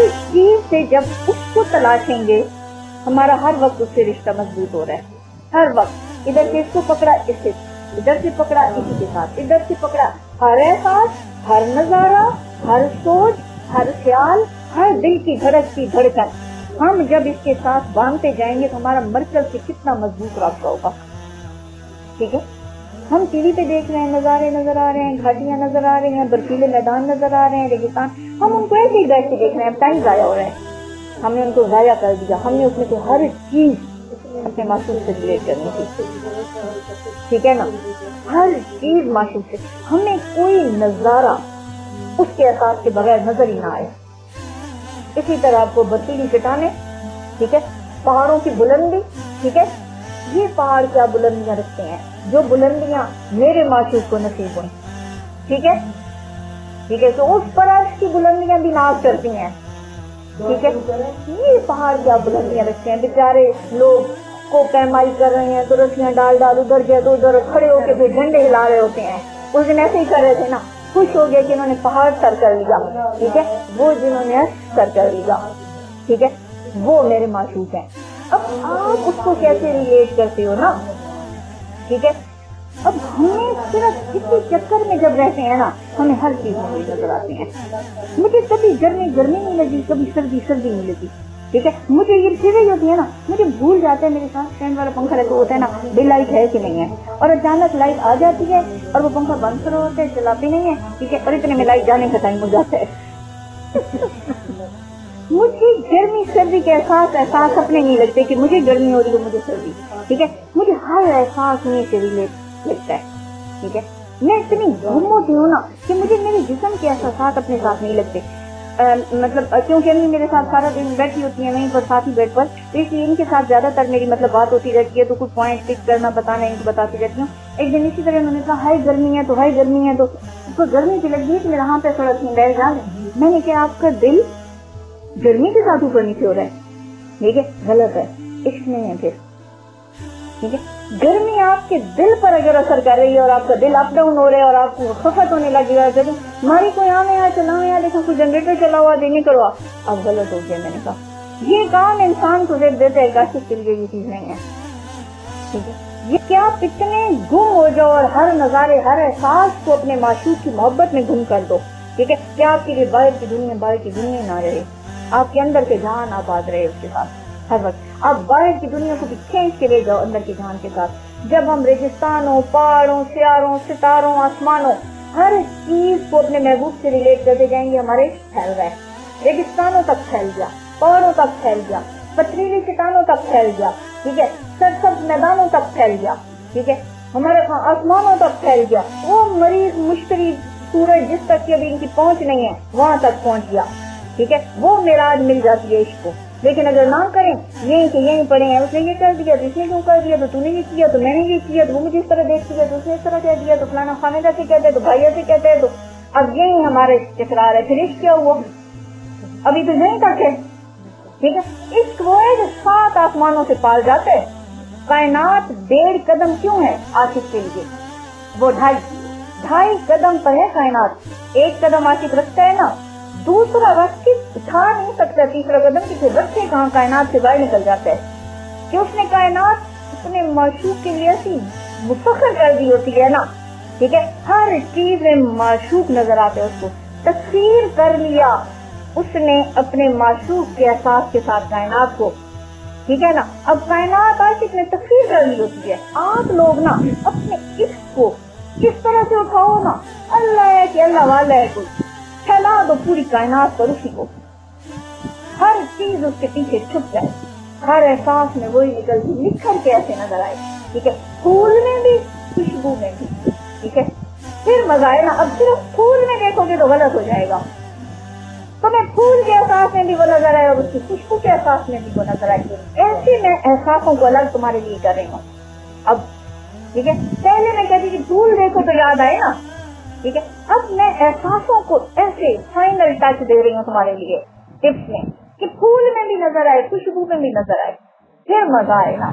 ہر چیز سے جب اس کو تلاشیں گے ہمارا ہر وقت اس سے رشتہ مضبوط ہو رہا ہے. ہر وقت ادھر سے اس کو پکڑا اس سے, ادھر سے پکڑا اسی کے ساتھ, ادھر سے پکڑا, ہر احساس, ہر نظارہ, ہر سوچ, ہر خیال, ہر دل کی دھڑکتی دھڑکن ہم جب اس کے ساتھ باندھتے جائیں گے تو ہمارا مرکز سے کتنا مضبوط رابطہ ہوگا. ٹھیک ہے, ہم ٹی وی پہ دیکھ رہے ہیں, نظارے نظر آ رہے ہیں, گھاٹیاں نظر آ رہی ہیں, برفیلے میدان نظر آ رہے ہیں, ریگستان, ہم ان کو ایسے ہی بیٹھ کے دیکھ رہے ہیں, ٹائم ضائع ہو رہا ہے. ہم نے ان کو ضائع کر دیا, ہم نے اس میں سے ہر چیز اپنے معشوق سے ریلیٹ کرنی تھی. ٹھیک ہے نا, ہر چیز معشوق سے, ہمیں کوئی نظارہ اس کے احساس کے بغیر نظر ہی نہ آئے. اسی طرح آپ کو برفیلی چٹانیں, ٹھیک ہے, پہاڑوں کی بلندی, ٹھیک ہے, یہ پہاڑ کیا بلندیاں رکھتے ہیں, جو بلندیاں میرے معشوق کو نصیب ہوئی. ٹھیک ہے, ٹھیک ہے, تو اس پر عرش کی بلندیاں بھی ناز کرتی ہیں. ٹھیک ہے, یہ پہاڑ کیا بلندیاں رکھتے ہیں. بیچارے لوگ کو پیمائی کر رہے ہیں تو رسیاں ڈال ڈال ادھر گئے تو ادھر کھڑے ہو کے پھر جھنڈے ہلا رہے ہوتے ہیں. اس دن ایسے ہی کر رہے تھے نا, خوش ہو گئے کہ انہوں نے پہاڑ سر کر لیا. ٹھیک ہے, وہ جنہوں نے سر کر لیا, ٹھیک ہے, وہ میرے معشوق ہیں. اب آپ اس کو کیسے ریلیٹ کرتے ہو نا. ٹھیک ہے, اب ہمیں صرف اسی چکر میں جب رہتے ہیں نا ہمیں ہر چیز میں نظر آتی ہیں. مجھے کبھی گرمی گرمی نہیں لگی, کبھی سردی سردی نہیں لگی. ٹھیک ہے, مجھے یہ چیزیں ہوتی ہے نا, مجھے بھول جاتا ہے میرے ساتھ اسٹینڈ والا پنکھا رہتا ہوتا ہے نا, بے لائٹ ہے کہ نہیں ہے, اور اچانک لائٹ آ جاتی ہے اور وہ پنکھا بند کرو ہوتے چلاتے نہیں ہے. ٹھیک ہے, اور اتنے میں لائٹ جانے کا ٹائم ہو جاتا ہے. مجھے گرمی سردی کے احساس اپنے نہیں لگتے کہ مجھے گرمی ہو رہی ہے مجھے سردی. ٹھیک ہے, مجھے ہر احساس میں سے ریلیٹ لگتا ہے. ٹھیک ہے, میں اتنی گم ہوتی ہوں نا کہ مجھے میرے جسم کے احساسات اپنے ساتھ نہیں لگتے. مطلب کیونکہ امی میرے ساتھ سارا دن بیٹھی ہوتی ہیں وہیں پر ساتھ ہی بیڈ پر, اس لیے ان کے ساتھ زیادہ تر میری مطلب بات ہوتی رہتی ہے, تو کچھ پوائنٹ ٹک کرنا بتانا ان کو بتاتی رہتی ہوں. ایک دن اسی طرح انہوں نے کہا ہائی گرمی ہے, تو ہائی گرمی ہے, تو اس کو گرمی کی لگ گئی کہ میرا ہاں پہ تھوڑا سی بیٹھ جا. میں نے کہا آپ کا دل گرمی کے ساتھ اوپر نیچے ہو رہا ہے. ٹھیک ہے, غلط ہے, عشق نہیں ہے پھر. ٹھیک ہے, گرمی آپ کے دل پر اگر اثر کر رہی ہے اور آپ کا دل اپ ڈاؤن ہو رہا ہے اور آپ کو خفت ہونے لگے گا, ہماری کوئی آنے یہاں چلاؤ یہاں دیکھو کوئی جنریٹر چلا ہوا دینے کرو, اب غلط ہو گیا. میں نے کہا یہ کام انسان کو زیب دیتا ہے, کاشت کے لیے یہ چیز نہیں ہے. ٹھیک ہے, یہ کیا اتنے گم ہو جاؤ اور ہر نظارے ہر احساس کو اپنے معشوق کی محبت میں گم کر دو. ٹھیک ہے, کیا آپ کے لیے باہر کی دنیا نہ رہے, آپ کے اندر کے جہان آباد رہے اس کے ساتھ. ہر وقت آپ باہر کی دنیا کو بھی کھینچ کے لے جاؤ اندر کے جہان کے ساتھ. جب ہم ریگستانوں, پہاڑوں, سیاروں, ستاروں, آسمانوں, ہر چیز کو اپنے محبوب سے ریلیٹ کرتے جائیں گے, ہمارے پھیل رہا ہے. ریگستانوں تک پھیل گیا, پہاڑوں تک پھیل گیا, پتھریلی چٹانوں تک پھیل گیا. ٹھیک ہے, سرسبز میدانوں تک پھیل گیا. ٹھیک ہے, ہمارے آسمانوں تک پھیل گیا. وہ مریض مشتری سورج جس تک کی ابھی ان کی پہنچ نہیں ہے وہاں تک پہنچ گیا. ٹھیک ہے, وہ معراج مل جاتی ہے عشق کو. لیکن اگر نہ کریں, یہیں کہ یہیں پڑے ہیں, اس نے یہ کر دیا تو اس نے کیوں کر دیا, تو تو نے یہ کیا تو میں نے یہ کیا, تو وہ مجھے اس طرح دیکھتی ہے تو اس نے اس طرح کہہ دیا, تو فلانا خانے سے کہتے ہیں تو بھائی سے کہتے ہیں, تو اب یہی ہمارے تکرار ہے. پھر عشق کیا ہوا, ابھی تو یہیں تک ہے. ٹھیک ہے, عشق وہ ہے جو 7 آسمانوں سے پال جاتے. کائنات 1.5 قدم کیوں ہے عاشق کے لیے, وہ 2.5 قدم پر ہے کائنات. 1 قدم عاشق رکھتا ہے نا, دوسرا رکھ کے اٹھا نہیں سکتا تیسرا قدم, کسی رکھے کہاں کائنات سے باہر نکل جاتا ہے کہ اس نے کائنات اپنے معشوق کے لیے ایسی مسخر کر دی ہوتی ہے نا. ٹھیک ہے, ہر چیز میں معشوق نظر آتے, اس کو تسخیر کر لیا اس نے اپنے معشوق کے احساس کے ساتھ کائنات کو. ٹھیک ہے نا, اب کائنات عاشق نے تسخیر کر لی ہوتی ہے. آپ لوگ نا اپنے عشق کو کس طرح سے اٹھاؤ نا, اللہ ہے کہ اللہ والا ہے, کوئی پھیلا دو پوری کائنات پر اسی کو, ہر چیز اس کے پیچھے چھپ جائے, ہر احساس میں وہی نکلتی نکھر کے ایسے نظر آئے. ٹھیک ہے, پھول میں بھی خوشبو میں بھی. ٹھیک ہے, پھر مزہ آئے نا. اب صرف پھول میں دیکھو گے تو غلط ہو جائے گا, تمہیں پھول کے احساس میں بھی وہ نظر آئے اور اس کی خوشبو کے احساس میں بھی وہ نظر آئے. ایسے میں احساسوں کو الگ تمہارے لیے کر رہی ہوں. اب ٹھیک ہے, پہلے میں کہتی کہ پھول دیکھو تو یاد آئے نا. ٹھیک ہے, اب میں احساسوں کو ایسے فائنل ٹچ دے رہی ہوں تمہارے لیے ٹپس میں کہ پھول میں بھی نظر آئے, خوشبو میں بھی نظر آئے, پھر مزہ آئے نا.